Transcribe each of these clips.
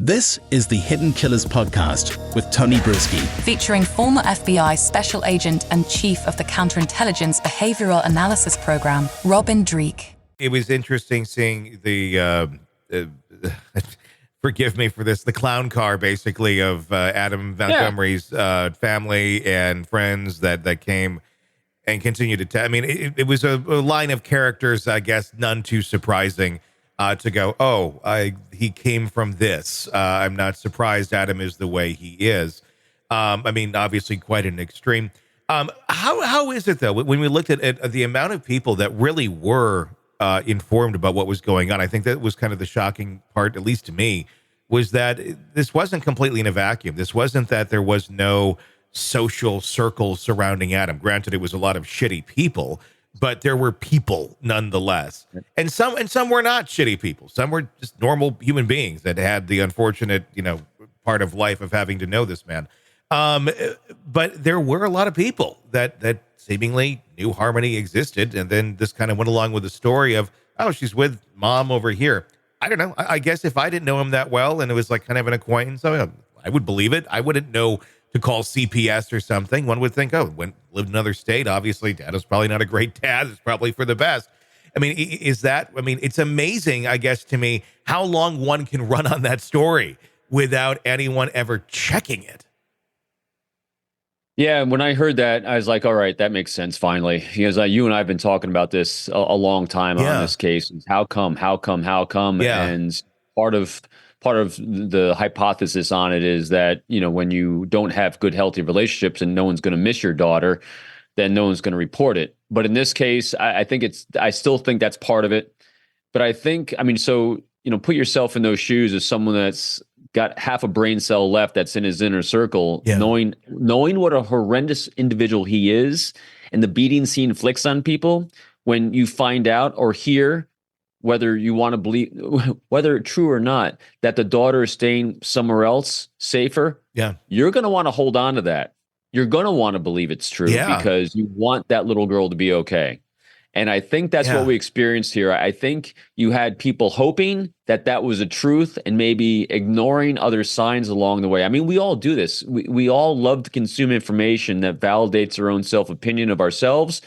This is the Hidden Killers podcast with Tony Brueski, featuring former FBI Special Agent and Chief of the Counterintelligence Behavioral Analysis Program, Robin Dreeke. It was interesting seeing the, forgive me for this, the clown car, basically, of Adam Montgomery's family and friends that came and continued to, it was a line of characters, I guess, none too surprising. To go, he came from this. I'm not surprised Adam is the way he is. Obviously quite an extreme. How is it, though, when we looked at the amount of people that really were informed about what was going on? I think that was kind of the shocking part, at least to me, was that this wasn't completely in a vacuum. This wasn't that there was no social circle surrounding Adam. Granted, it was a lot of shitty people, but there were people nonetheless. And some were not shitty people. Some were just normal human beings that had the unfortunate, part of life of having to know this man. But there were a lot of people that seemingly knew harmony existed. And then this kind of went along with the story of, she's with mom over here. I don't know. I guess if I didn't know him that well and it was like kind of an acquaintance, I would believe it. I wouldn't know to call CPS or lived in another state. Obviously, dad is probably not a great dad. It's probably for the best. It's amazing, I guess, to me, how long one can run on that story without anyone ever checking it. Yeah, when I heard that, I was like, all right, that makes sense, finally. Because you and I have been talking about this a long time on this case. How come? Yeah. And part of the hypothesis on it is that, when you don't have good, healthy relationships and no one's going to miss your daughter, then no one's going to report it. But in this case, I still think that's part of it. But I think, put yourself in those shoes as someone that's got half a brain cell left that's in his inner circle, knowing what a horrendous individual he is and the beatings he inflicts on people. When you find out or hear, whether you want to believe, whether it's true or not, that the daughter is staying somewhere else safer, you're going to want to hold on to that. You're going to want to believe it's true because you want that little girl to be okay. And I think that's what we experienced here. I think you had people hoping that was a truth and maybe ignoring other signs along the way. We all do this. We all love to consume information that validates our own self-opinion of ourselves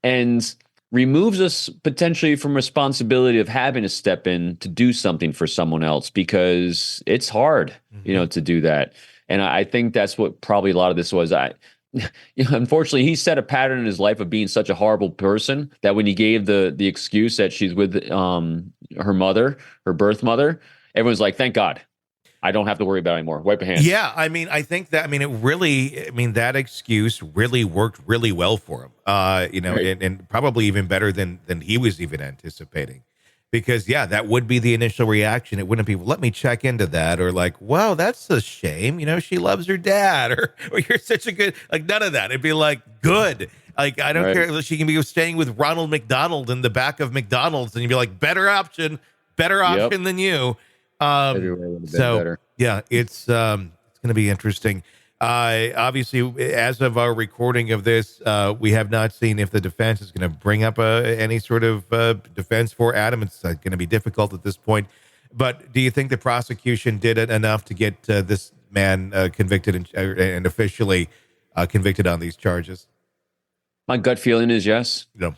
and removes us potentially from responsibility of having to step in to do something for someone else, because it's hard, to do that. And I think that's what probably a lot of this was. Unfortunately, he set a pattern in his life of being such a horrible person that when he gave the excuse that she's with her mother, her birth mother, everyone's like, thank God. I don't have to worry about it anymore. Wipe your hands. Yeah, I think that, that excuse really worked really well for him, right. and probably even better than he was even anticipating. Because, that would be the initial reaction. It wouldn't be, let me check into that, or like, wow, that's a shame. She loves her dad, or you're such a good, like, none of that. It'd be like, good. Like, I don't care. She can be staying with Ronald McDonald in the back of McDonald's, and you'd be like, better option than you. Better. Yeah, it's going to be interesting. Obviously, as of our recording of this, we have not seen if the defense is going to bring up any sort of defense for Adam. It's going to be difficult at this point. But do you think the prosecution did it enough to get this man convicted and officially convicted on these charges? My gut feeling is yes. No.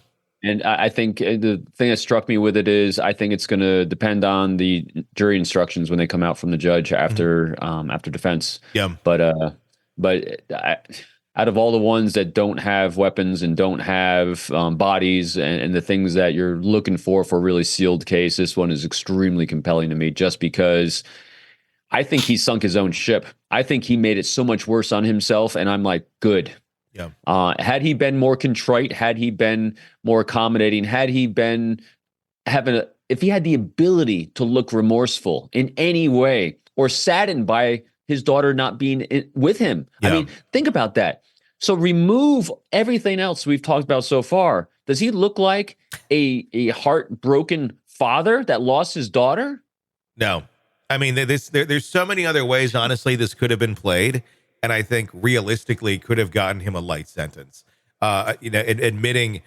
And I think the thing that struck me with it is I think it's going to depend on the jury instructions when they come out from the judge after defense. Yeah. But out of all the ones that don't have weapons and don't have bodies and the things that you're looking for a really sealed case, this one is extremely compelling to me just because I think he sunk his own ship. I think he made it so much worse on himself, and I'm like, good. Yeah. Had he been more contrite, had he been more accommodating, had he been if he had the ability to look remorseful in any way or saddened by his daughter not being with him. Yeah. Think about that. So remove everything else we've talked about so far. Does he look like a heartbroken father that lost his daughter? No. There's so many other ways, honestly, this could have been played. And I think realistically could have gotten him a light sentence. Admitting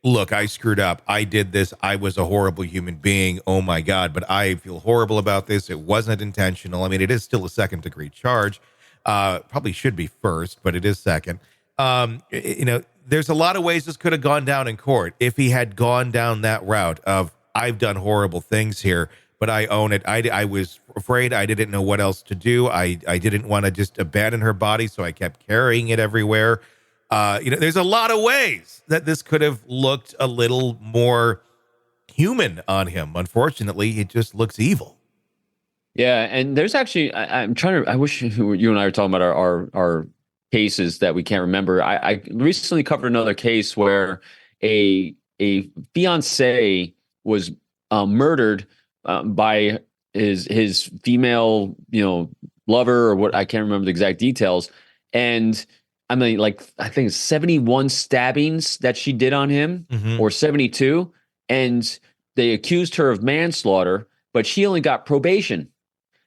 look, I screwed up. I did this. I was a horrible human being. Oh my God. But I feel horrible about this. It wasn't intentional. I mean, it is still a second degree charge. Probably should be first, but it is second. There's a lot of ways this could have gone down in court if he had gone down that route of, I've done horrible things here, but I own it. I was afraid. I didn't know what else to do. I didn't want to just abandon her body, so I kept carrying it everywhere. There's a lot of ways that this could have looked a little more human on him. Unfortunately, it just looks evil. Yeah, and there's actually, I wish you and I were talking about our cases that we can't remember. I recently covered another case where a fiance was murdered by his female, lover, or what, I can't remember the exact details. And I mean, I think 71 stabbings that she did on him, or 72, and they accused her of manslaughter, but she only got probation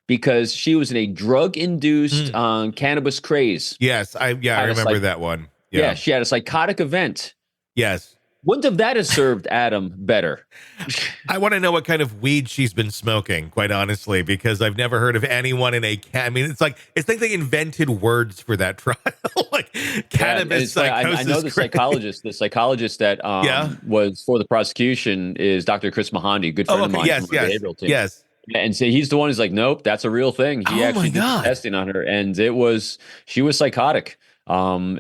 because she was in a drug-induced cannabis craze. Yes, I remember that one. Yeah, she had a psychotic event. Yes. Wouldn't have that have served Adam better? I want to know what kind of weed she's been smoking, quite honestly, because I've never heard of anyone in I mean, it's like they invented words for that trial, like cannabis psychosis. I know the psychologist that was for the prosecution is Dr. Chris Mahandi, good friend of mine from the behavioral team. Yes. And so he's the one who's like, nope, that's a real thing. He actually did testing on her, and she was psychotic.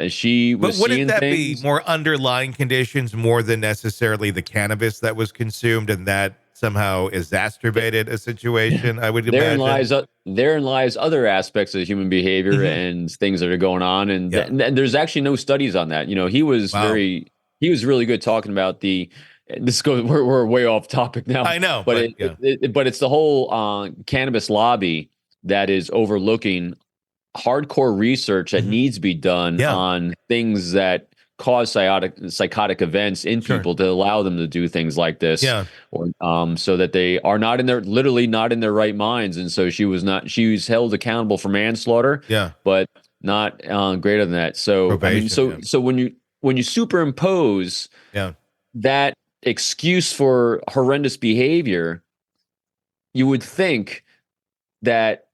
She was. But wouldn't that be more underlying conditions more than necessarily the cannabis that was consumed, and that somehow exacerbated a situation? I would imagine. Therein lies other aspects of human behavior and things that are going on, and there's actually no studies on that. He was he was really good talking about we're way off topic now. I know, but it's the whole cannabis lobby that is overlooking hardcore research that needs to be done on things that cause psychotic events in people to allow them to do things like this, or so that they are literally not in their right minds. And so she was held accountable for manslaughter, but not greater than that. So probation, so when you superimpose that excuse for horrendous behavior, you would think that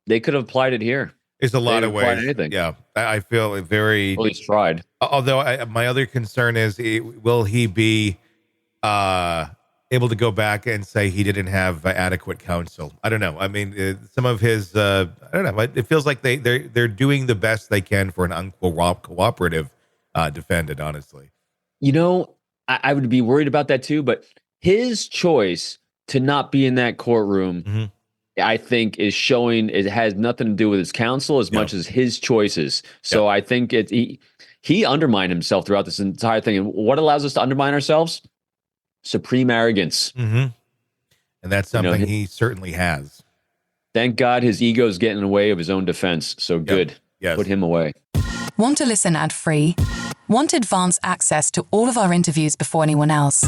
they could have applied it here. There's a lot of ways. Anything. Yeah, I feel very. Well, he's tried. Although my other concern is, will he be able to go back and say he didn't have adequate counsel? I don't know. I mean, some of his, I don't know. It feels like they're doing the best they can for an uncooperative defendant. Honestly, I would be worried about that too. But his choice to not be in that courtroom, I think, is showing it has nothing to do with his counsel as much as his choices. So I think he undermined himself throughout this entire thing. And what allows us to undermine ourselves? Supreme arrogance. And that's something he certainly has. Thank God his ego is getting in the way of his own defense. So good. Yes. Put him away. Want to listen ad-free? Want advanced access to all of our interviews before anyone else?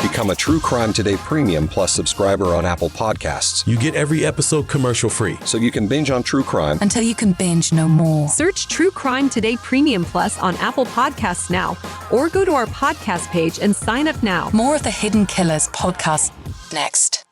Become a True Crime Today Premium Plus subscriber on Apple Podcasts. You get every episode commercial-free. So you can binge on true crime until you can binge no more. Search True Crime Today Premium Plus on Apple Podcasts now, or go to our podcast page and sign up now. More of the Hidden Killers podcast next.